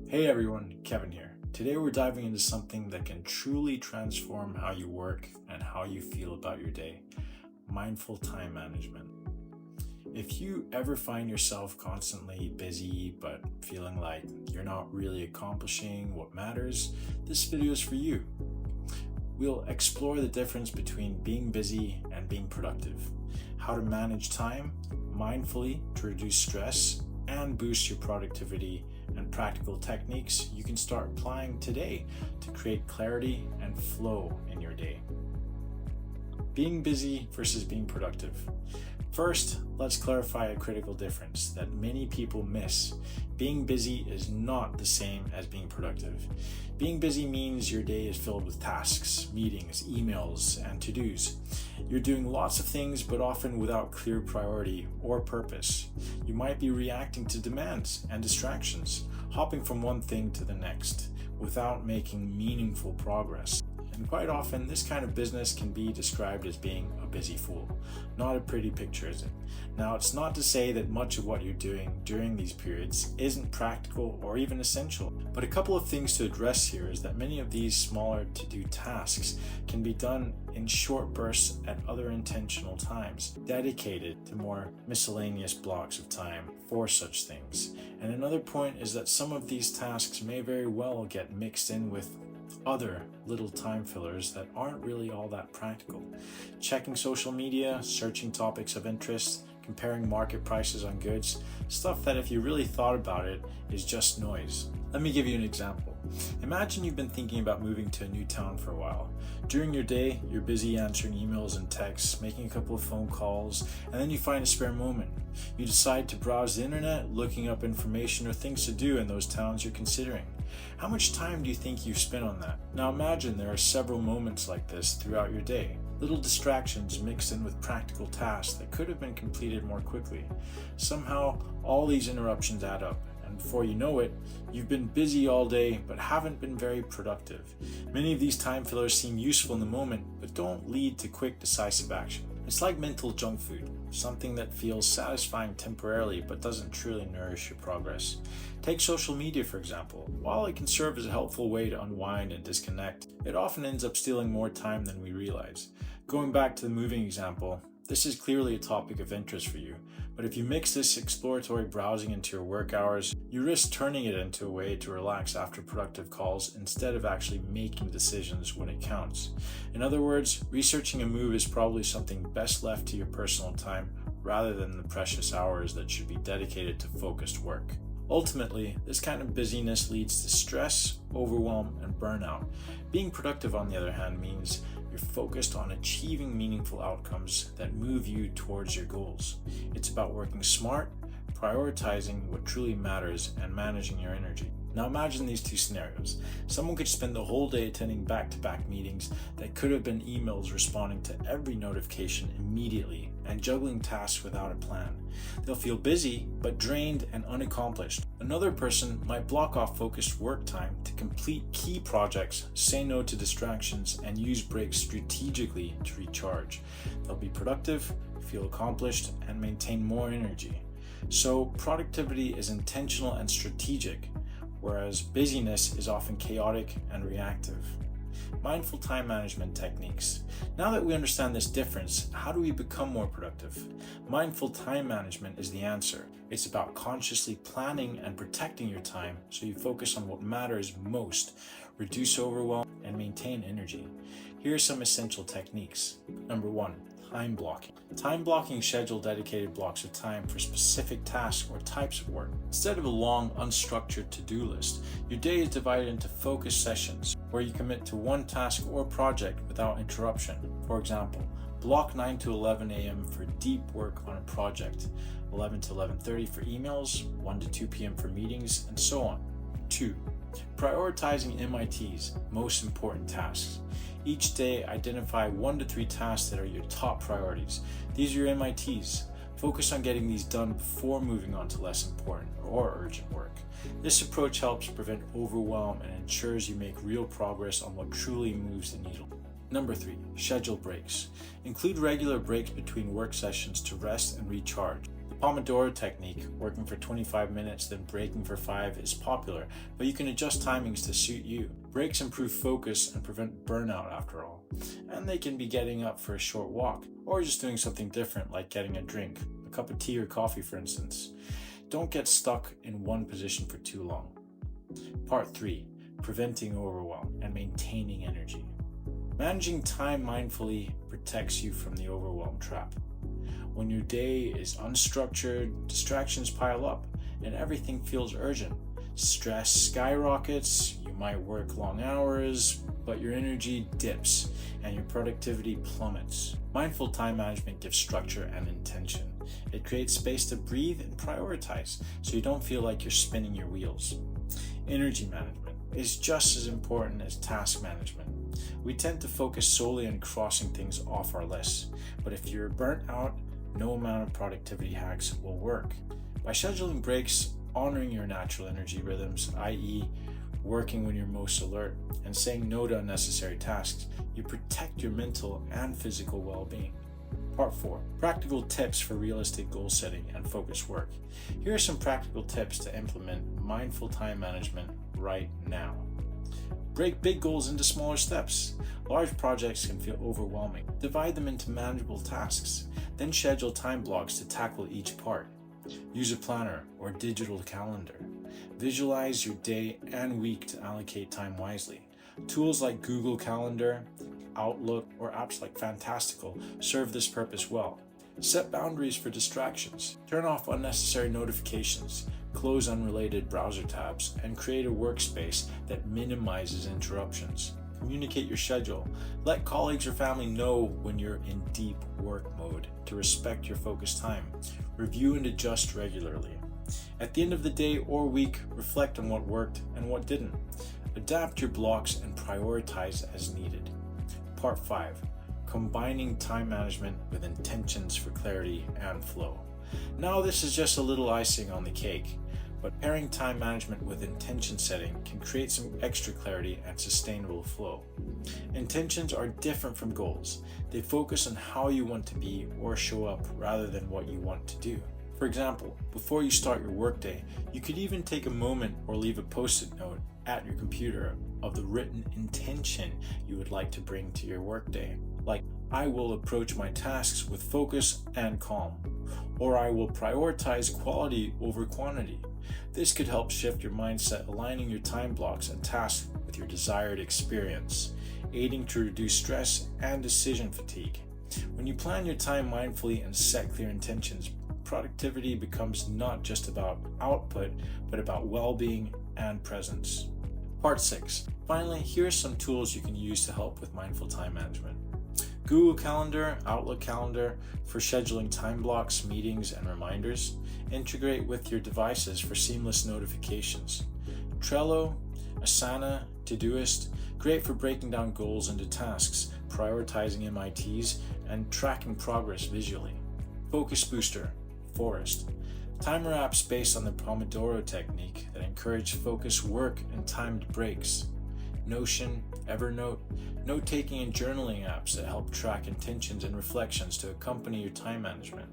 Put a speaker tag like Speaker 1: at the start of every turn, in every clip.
Speaker 1: Hey everyone, Kevin here. Today we're diving into something that can truly transform how you work and how you feel about your day: mindful time management. If you ever find yourself constantly busy but feeling like you're not really accomplishing what matters, this video is for you. We'll explore the difference between being busy and being productive, how to manage time mindfully to reduce stress and boost your productivity, and practical techniques you can start applying today to create clarity and flow in your day. Being busy versus being productive. First, let's clarify a critical difference that many people miss. Being busy is not the same as being productive. Being busy means your day is filled with tasks, meetings, emails, and to-dos. You're doing lots of things, but often without clear priority or purpose. You might be reacting to demands and distractions, hopping from one thing to the next, without making meaningful progress. And quite often, this kind of business can be described as being a busy fool. Not a pretty picture, is it? Now, it's not to say that much of what you're doing during these periods isn't practical or even essential, but a couple of things to address here is that many of these smaller to-do tasks can be done in short bursts at other intentional times, dedicated to more miscellaneous blocks of time for such things. And another point is that some of these tasks may very well get mixed in with other little time fillers that aren't really all that practical. Checking social media, searching topics of interest, comparing market prices on goods, stuff that if you really thought about it is just noise. Let me give you an example. Imagine you've been thinking about moving to a new town for a while. During your day, you're busy answering emails and texts, making a couple of phone calls, and then you find a spare moment. You decide to browse the internet, looking up information or things to do in those towns you're considering. How much time do you think you've spent on that? Now imagine there are several moments like this throughout your day. Little distractions mixed in with practical tasks that could have been completed more quickly. Somehow, all these interruptions add up, and before you know it, you've been busy all day but haven't been very productive. Many of these time fillers seem useful in the moment, but don't lead to quick, decisive action. It's like mental junk food, something that feels satisfying temporarily but doesn't truly nourish your progress. Take social media, for example. While it can serve as a helpful way to unwind and disconnect, it often ends up stealing more time than we realize. Going back to the moving example, this is clearly a topic of interest for you, but if you mix this exploratory browsing into your work hours, you risk turning it into a way to relax after productive calls instead of actually making decisions when it counts. In other words, researching a move is probably something best left to your personal time rather than the precious hours that should be dedicated to focused work. Ultimately, this kind of busyness leads to stress, overwhelm, and burnout. Being productive, on the other hand, means you're focused on achieving meaningful outcomes that move you towards your goals. It's about working smart, prioritizing what truly matters, and managing your energy. Now imagine these two scenarios. Someone could spend the whole day attending back-to-back meetings that could have been emails responding to every notification immediately and juggling tasks without a plan. They'll feel busy but drained and unaccomplished. Another person might block off focused work time to complete key projects, say no to distractions, and use breaks strategically to recharge. They'll be productive, feel accomplished, and maintain more energy. So productivity is intentional and strategic, whereas busyness is often chaotic and reactive. Mindful time management techniques. Now that we understand this difference, how do we become more productive? Mindful time management is the answer. It's about consciously planning and protecting your time so you focus on what matters most, reduce overwhelm, and maintain energy. Here are some essential techniques. Number 1. Time blocking. Time blocking schedule dedicated blocks of time for specific tasks or types of work. Instead of a long, unstructured to-do list, your day is divided into focused sessions where you commit to one task or project without interruption. For example, block 9 to 11 a.m. for deep work on a project, 11 to 11:30 for emails, 1 to 2 p.m. for meetings, and so on. 2. Prioritizing MITs, most important tasks. Each day, identify 1 to 3 tasks that are your top priorities. These are your MITs. Focus on getting these done before moving on to less important or urgent work. This approach helps prevent overwhelm and ensures you make real progress on what truly moves the needle. Number 3, schedule breaks. Include regular breaks between work sessions to rest and recharge. The Pomodoro technique, working for 25 minutes then breaking for 5, is popular, but you can adjust timings to suit you. Breaks improve focus and prevent burnout after all, and they can be getting up for a short walk, or just doing something different like getting a drink, a cup of tea or coffee for instance. Don't get stuck in one position for too long. Part 3. Preventing overwhelm and maintaining energy. Managing time mindfully protects you from the overwhelm trap. When your day is unstructured, distractions pile up and everything feels urgent. Stress skyrockets, you might work long hours, but your energy dips and your productivity plummets. Mindful time management gives structure and intention. It creates space to breathe and prioritize so you don't feel like you're spinning your wheels. Energy management is just as important as task management. We tend to focus solely on crossing things off our list, but if you're burnt out, no amount of productivity hacks will work. By scheduling breaks, honoring your natural energy rhythms, i.e., working when you're most alert, and saying no to unnecessary tasks, you protect your mental and physical well-being. Part 4. Practical tips for realistic goal setting and focused work. Here are some practical tips to implement mindful time management right now. Break big goals into smaller steps. Large projects can feel overwhelming. Divide them into manageable tasks, then schedule time blocks to tackle each part. Use a planner or digital calendar. Visualize your day and week to allocate time wisely. Tools like Google Calendar, Outlook, or apps like Fantastical serve this purpose well. Set boundaries for distractions. Turn off unnecessary notifications, close unrelated browser tabs, and create a workspace that minimizes interruptions. Communicate your schedule. Let colleagues or family know when you're in deep work mode to respect your focus time. Review and adjust regularly. At the end of the day or week, reflect on what worked and what didn't. Adapt your blocks and prioritize as needed. Part 5. Combining time management with intentions for clarity and flow. Now this is just a little icing on the cake, but pairing time management with intention setting can create some extra clarity and sustainable flow. Intentions are different from goals. They focus on how you want to be or show up rather than what you want to do. For example, before you start your workday, you could even take a moment or leave a post-it note at your computer of the written intention you would like to bring to your workday. Like, I will approach my tasks with focus and calm, or I will prioritize quality over quantity. This could help shift your mindset, aligning your time blocks and tasks with your desired experience, aiding to reduce stress and decision fatigue. When you plan your time mindfully and set clear intentions, productivity becomes not just about output, but about well-being and presence. Part 6. Finally, here are some tools you can use to help with mindful time management. Google Calendar, Outlook Calendar for scheduling time blocks, meetings, and reminders. Integrate with your devices for seamless notifications. Trello, Asana, Todoist, great for breaking down goals into tasks, prioritizing MITs, and tracking progress visually. Focus Booster, Forest. Timer apps based on the Pomodoro technique that encourage focused work and timed breaks. Notion, Evernote, note-taking and journaling apps that help track intentions and reflections to accompany your time management.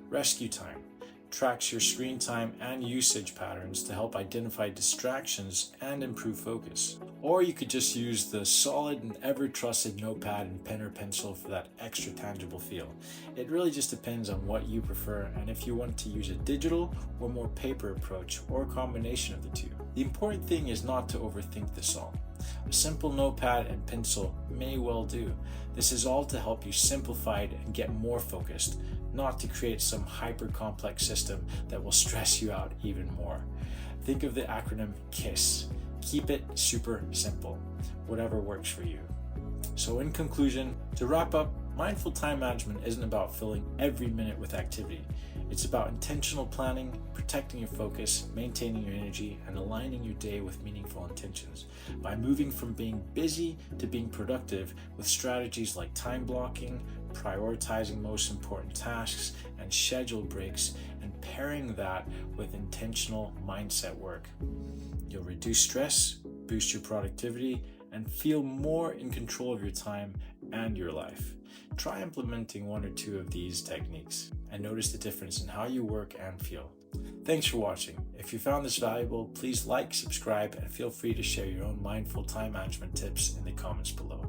Speaker 1: Rescue Time tracks your screen time and usage patterns to help identify distractions and improve focus. Or you could just use the solid and ever-trusted notepad and pen or pencil for that extra tangible feel. It really just depends on what you prefer and if you want to use a digital or more paper approach or a combination of the two. The important thing is not to overthink this all. A simple notepad and pencil may well do. This is all to help you simplify it and get more focused, not to create some hyper-complex system that will stress you out even more. Think of the acronym KISS. Keep it super simple, whatever works for you. So in conclusion, to wrap up, mindful time management isn't about filling every minute with activity. It's about intentional planning, protecting your focus, maintaining your energy, and aligning your day with meaningful intentions. By moving from being busy to being productive with strategies like time blocking, prioritizing most important tasks, and schedule breaks, and pairing that with intentional mindset work, you'll reduce stress, boost your productivity, and feel more in control of your time and your life. Try implementing one or two of these techniques and notice the difference in how you work and feel. Thanks for watching. If you found this valuable, please like, subscribe, and feel free to share your own mindful time management tips in the comments below.